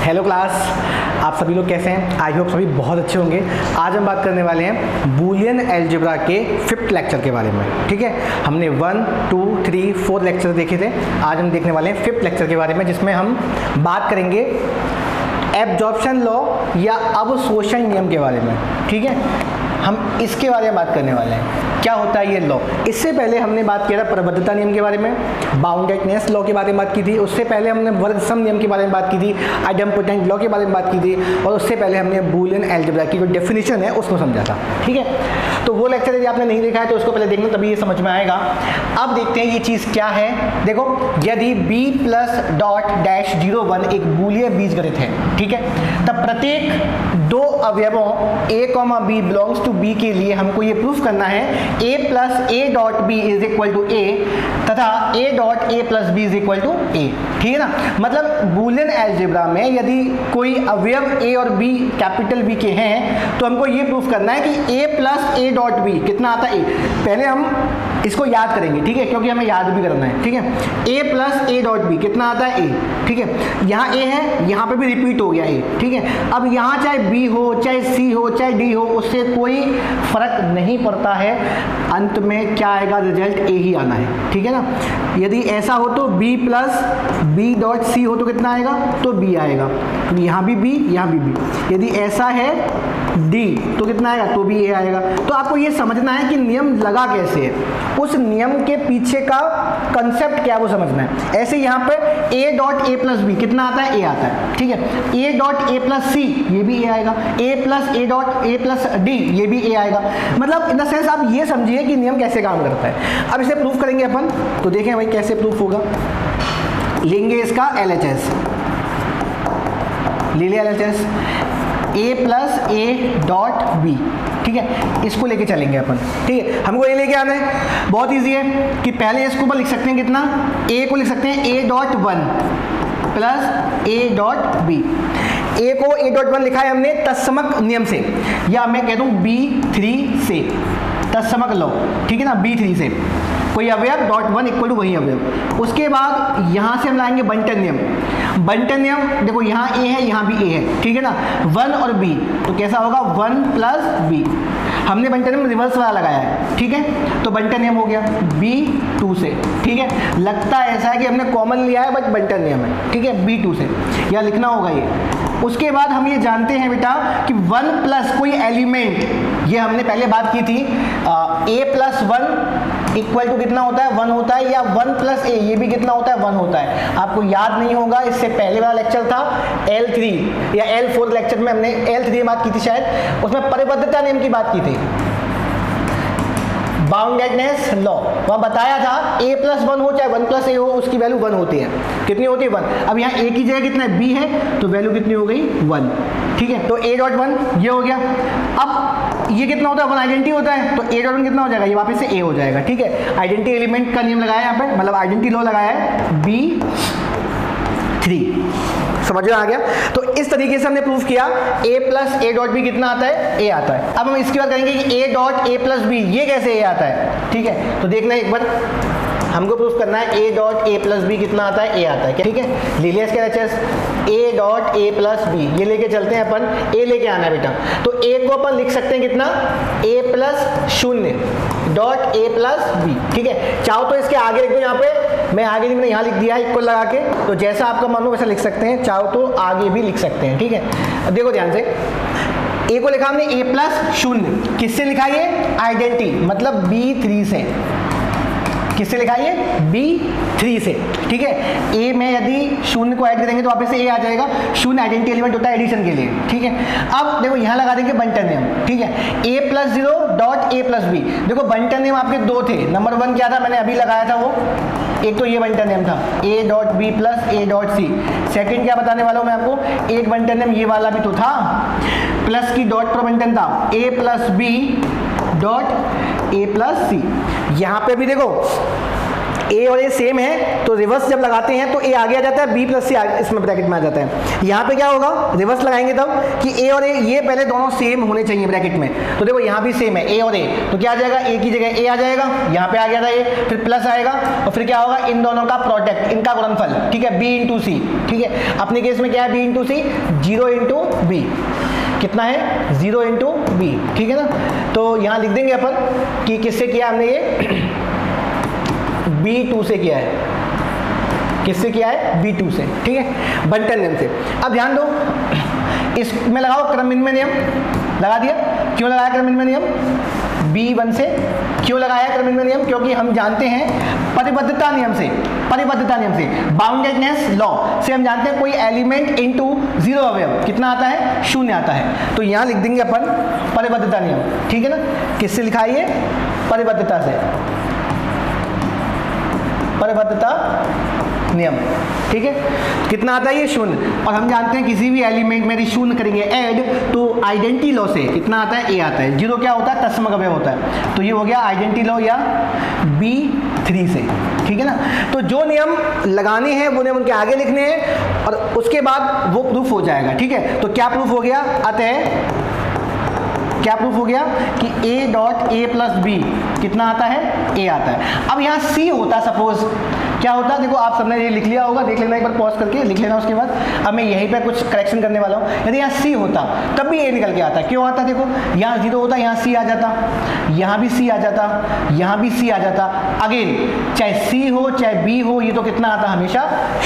Hello class, आप सभी लोग कैसे हैं? आई होप सभी बहुत अच्छे होंगे। आज हम बात करने वाले हैं बूलियन अलजेब्रा के 5th लेक्चर के बारे में। ठीक है, हमने 1, 2, 3, 4 लेक्चर देखे थे। आज हम देखने वाले हैं 5th लेक्चर के बारे में, जिसमें हम बात करेंगे एब्जॉर्प्शन लॉ या अवशोषण नियम के बारे में। ठीक है, हम इसके बारे में बात करने वाले हैं, क्या होता है ये लॉ। इससे पहले हमने बात किया था प्रबद्धता नियम के बारे में, बाउंडेडनेस लॉ के बारे में बात की थी। उससे पहले हमने वर्ग सम नियम के बारे में बात की थी, आइडेम्पोटेंट लॉ के बारे में बात की थी, और उससे पहले हमने बूलियन अलजेब्रा की जो डेफिनेशन है उसको समझा था। ठीक है, तो वो लेक्चर यदि आपने नहीं देखा है तो उसको पहले देखना, तभी ये समझ में आएगा। अब देखते हैं ये चीज़ क्या है। देखो, यदि b प्लस डॉट डैश 01 एक बूलियन बीजगणित है, ठीक है, तब प्रत्येक दो अवयवों a, b belongs to b के लिए हमको ये प्रूफ करना है a plus a dot b is equal to a तथा a dot a plus b is equal to a। ठीक है ना, मतलब बूलियन अलजेब्रा में यदि कोई अवयव a और b कैपिटल B के हैं तो हमको ये प्रूफ करना है कि a plus a dot b कितना आता है a। पहले हम इसको याद करेंगे, ठीक है, क्योंकि हमें याद भी करना है। ठीक है, a plus a dot b कितना आता है a। ठीक है, यहाँ a है, यहाँ पे भी रिपीट हो गया a। ठीक है, अब यहाँ चाहे b हो, चाहे c हो, चाहे d हो, उससे कोई फर्क नहीं पड़ता है, अंत में क्या आएगा, रिजल्ट a ही आना है। ठीक है ना, यदि ऐसा हो तो b plus b dot c हो तो कितना आएगा, तो b आएगा, यहाँ भी b, यहाँ भी b। यदि ऐसा है d तो कितना आएगा, तो भी a आएगा। तो आपको ये समझना है कि नियम लगा कैसे है, उस नियम के पीछे का कंसेप्ट क्या है वो समझना है। ऐसे यहाँ पे a dot a plus b कितना आता है, a आता है। ठीक है, a dot a plus c ये भी a आएगा, a plus a dot a plus d ये भी a आएगा। मतलब इन द सेंस आप ये समझिए कि नियम कैसे काम करता है। अब इसे प्रूफ करेंगे अपन, तो देखें भाई कैसे प्रूफ होगा। लेंगे इसका LHS, ले लिया LHS, a plus a dot b। ठीक है, इसको लेके चलेंगे अपन। ठीक है, हमको ये लेके आना है, बहुत इजी है कि पहले इसको अपन लिख सकते हैं कितना, a को लिख सकते हैं a dot 1 plus a dot b। a को a डॉट 1 लिखा है हमने तत्समक नियम से, या मैं कह दूं B3 से, तत्समक लॉ। ठीक है ना, B3 से कोई अवयव डॉट 1 इक्वल टू वही अवयव। उसके बाद यहाँ से हम लाएंगे बंटन नियम। बंटन नियम देखो, यहाँ a है, यहाँ भी a है। ठीक है ना, 1 और b, तो कैसा होगा 1 प्लस b। हमने बंटन नियम रिवर्स वाला लगाया है। ठीक है, तो बंटन नियम हो गया B2 से। ठीक है, लगता है ऐसा है कि हमने कॉमन लिया है, बट बंटन नियम है। ठीक है, B2 से या लिखना होगा ये। उसके बाद हम ये जानते हैं बेटा कि 1 प्लस कोई एलिमेंट, ये हमने पहले बात की थी, a प्लस 1 इक्वल टू कितना होता है, 1 होता है, या 1 प्लस a ये भी कितना होता है, 1 होता है। आपको याद नहीं होगा, इससे पहले वाला लेक्चर था L3 या L4 लेक्चर में हमने L3 बात की थी शायद, उसमें परिबद्धता नियम की बात की थी, बाउंडेडनेस लॉ। वहाँ बताया था a प्लस 1 हो चाहे 1 प्लस a हो, उसकी वैल्यू 1 होती है। कितनी होती है, 1। अब यहाँ a की जगह कितना है, b है, तो वैल्यू कितनी हो गई, 1। ठीक है, तो a डॉट 1 ये हो गया। अब ये कितना होता है, 1 आइडेंटिटी होता है, तो a डॉट 1 कितना हो जाएगा, ये वापस से a हो जाएगा। ठीक है, आइडेंटिटी एलिमेंट का नियम लगाया है यहाँ पे, मतलब आइडेंटिटी लॉ लगाया है B3। समझ में आ गया। तो इस तरीके से हमने प्रूफ किया a plus a dot b कितना आता है, a आता है। अब हम इसकी बात करेंगे कि a dot a plus b ये कैसे a आता है। ठीक है, तो देखना एक बार, हमको प्रूफ करना है a dot a plus b कितना आता है, a आता है। ठीक है, ले लिया इसके LHS, a dot a plus b ये लेके चलते हैं अपन, a लेके आना है बेटा। तो a को अपन लिख सकते हैं कितना, a plus 0 dot a plus b। ठीक है, चाहो तो इसके आगे लिख दो, यहाँ पे मैं आगे मैंने यहाँ लिख दिया है इक्वल लगा के, तो जैसा आपका मन हो वैसा लिख सकते हैं, चाहो तो आगे भी लिख सकते हैं। ठीक है, अब देखो ध्यान से, a को लिखा हमने a प्लस 0, किससे लिखा ये, आइडेंटिटी, मतलब B3 से। किससे लिखा ये, B3 से। ठीक है, a में यदि 0 को ऐड करेंगे तो वापस से a आ जाएगा। 0 आइडेंटिटी एलिमेंट होता है एडिशन के लिए। ठीक है, अब देखो यहाँ लगा देंगे बंटन नियम। ठीक है, a plus 0 dot a plus b। देखो बंटन नियम आपके दो थे, नंबर 1 क्या था, मैंने अभी लगाया था वो, एक तो ये बंटन नियम था a dot b plus a dot c। Second क्या बताने वाला हूँ मैं आपको, एक बंटन नियम ये वाला भी तो था, प्लस की डॉट पर बंटन था, a plus b dot a plus c। यहाँ पे भी देखो ए और ए सेम है तो रिवर्स जब लगाते हैं तो ए आगे आ जाता है, बी प्लस सी इसमें ब्रैकेट में आ जाता है। यहाँ पे क्या होगा, रिवर्स लगाएंगे तब कि ए और ए ये पहले दोनों सेम होने चाहिए ब्रैकेट में, तो देखो यहाँ भी सेम है ए और ए, तो क्या आ जाएगा, ए की जगह ए आ जाएगा, यहाँ पे आ गया था ए, फिर प्लस आएगा और फिर क्या होगा, इन दोनों का प्रोडक्ट, इनका गुणनफल, ठीक है, बी इंटू सी, ठीक है। अपने केस में क्या है, बी इंटू सी, 0 इंटू बी, कितना है 0 इंटू बी, ठीक है ना। तो यहाँ लिख देंगे अपन कि किससे किया हमने ये, B2 से किया है, किससे किया है, B2 से, ठीक है, बंटन नियम से। अब ध्यान दो, इसमें लगाओ क्रमविनिमय नियम, लगा दिया। क्यों लगाया क्रमविनिमय नियम, B1 से क्यों लगाया क्रमविनिमय नियम, क्योंकि हम जानते हैं परिबद्धता नियम से, परिबद्धता नियम से, बाउंडेडनेस लॉ से हम जानते हैं कोई एलिमेंट इनटू 0 अवयव कितना आता है, 0 आता है। तो यहाँ लिख देंगे अपन परिबद्धता नियम, ठीक है ना। किससे लिखा है ये, परिबद्धता से, परिबद्धता नियम, ठीक है। कितना आता है ये, 0, और हम जानते हैं किसी भी एलिमेंट में यदि 0 करेंगे ऐड तो आइडेंटिटी लॉ से कितना आता है, ए आता है। 0 क्या होता है, तत्समक अवयव होता है, तो ये हो गया आइडेंटिटी लॉ या B3 से, ठीक है ना। तो जो नियम लगाने हैं वो नियम उनके आगे लिखने हैं और उसके बाद वो प्रूफ हो जाएगा, ठीक है। तो क्या प्रूफ हो गया, अतः क्या प्रूफ हो गया कि a dot a plus b कितना आता है, a आता है। अब यहाँ c होता, सपोज क्या होता है, देखो आप सबने ये लिख लिया होगा, देख लेना एक बार पॉज करके, लिख लेना उसके बाद। अब मैं यहीं पे कुछ करेक्शन करने वाला हूँ। यदि यहाँ c होता तब भी a निकल के आता, क्यों आता, देखो यहाँ 0 होता, यहाँ c आ जाता, यहाँ भी c आ जाता, यहाँ भी c आ जाता। अगेन चाहे c हो चाहे b हो, ये तो कितना आता, हमेशा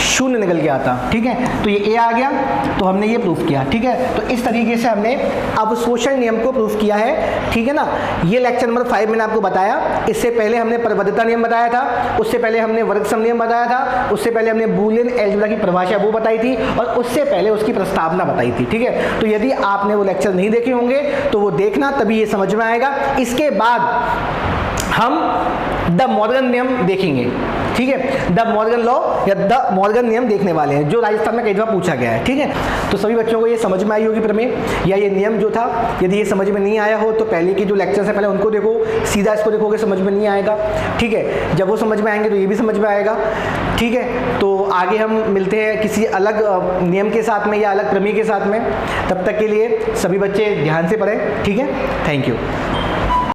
0 निकल के आता, ठीक है। तो ये a आ गया, तो हमने ये प्रूफ किया, ठीक है। तो इस तरीके से हमने अवशोषण नियम को प्रूफ किया है, ठीक है ना। ये लेक्चर नंबर 5 मैंने आपको बताया। इससे पहले हमने परिबद्धता नियम बताया था, उससे पहले हमने वर्ग सम नियम बताया था, उससे पहले हमने बूलियन अलजेब्रा की परिभाषा वो बताई थी और उससे पहले उसकी प्रस्तावना बताई थी, ठीक है। तो यदि आपने वो लेक्चर नहीं देखे होंगे तो वो देखना, तभी ये समझ में आएगा। इसके बाद हम द मॉर्गन नियम देखेंगे, ठीक है। द मॉर्गन लॉ या द मॉर्गन नियम देखने वाले हैं, जो राजस्थान में कई दफा पूछा गया है, ठीक है। तो सभी बच्चों को ये समझ में आई होगी प्रमेय या ये नियम जो था। यदि ये समझ में नहीं आया हो तो पहले की जो लेक्चर्स है पहले उनको देखो, सीधा इसको देखोगे समझ में नहीं आएगा, ठीक है। जब वो समझ में आएंगे तो ये भी समझ में आएगा, ठीक है। तो आगे हम मिलते हैं किसी अलग नियम के साथ में या अलग प्रमेय के साथ में। तब तक के लिए सभी बच्चे ध्यान से पढ़ें, ठीक है। Thank you.